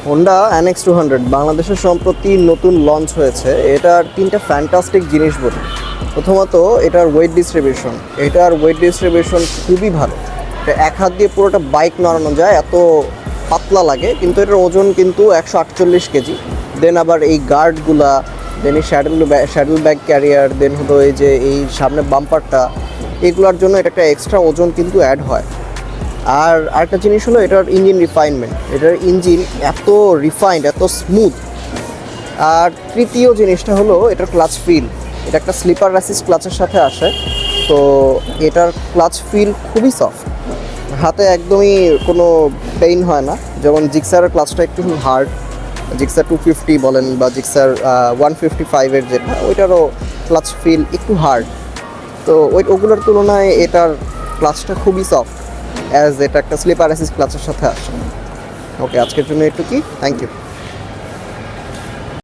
Honda NX200 বাংলাদেশের সম্প্রতি নতুন লঞ্চ হয়েছে। এটার তিনটা ফ্যান্টাস্টিক জিনিস বলি। প্রথমত এটার ওয়েট ডিস্ট্রিবিউশন খুবই ভালো। এটা এক হাত দিয়ে পুরোটা বাইক নড়ানো যায়, এত পাতলা লাগে। কিন্তু এটার ওজন কিন্তু 148 কেজি। দেন আবার এই গার্ডগুলা, দেন এই শ্যাডেল ব্যাগ ক্যারিয়ার, দেন হলো এই যে এই সামনে বাম্পারটা, এগুলোর জন্য এটা একটা এক্সট্রা ওজন কিন্তু অ্যাড হয়। আর আরেকটা জিনিস হলো এটার ইঞ্জিন রিফাইনমেন্ট। এটার ইঞ্জিন এত রিফাইন্ড, এত স্মুথ। আর তৃতীয় জিনিসটা হলো এটার ক্লাচ ফিল। এটা একটা স্লিপার অ্যাসিস্ট ক্লাচের সাথে আসে, তো এটার ক্লাচ ফিল খুবই সফট, হাতে একদমই কোনো পেইন হয় না। যেমন জিক্সারের ক্লাচটা একটু হার্ড, জিক্সার 250 বলেন বা জিক্সার 155-এর যেটা, ওইটারও ক্লাচ ফিল একটু হার্ড। তো ওগুলোর তুলনায় এটার ক্লাচটা খুবই সফট, অ্যাজ এটা একটা স্লিপার অ্যাসিস্ট ক্লাচের সাথে আসে। ওকে, আজকের জন্য এটুকুই। Thank you.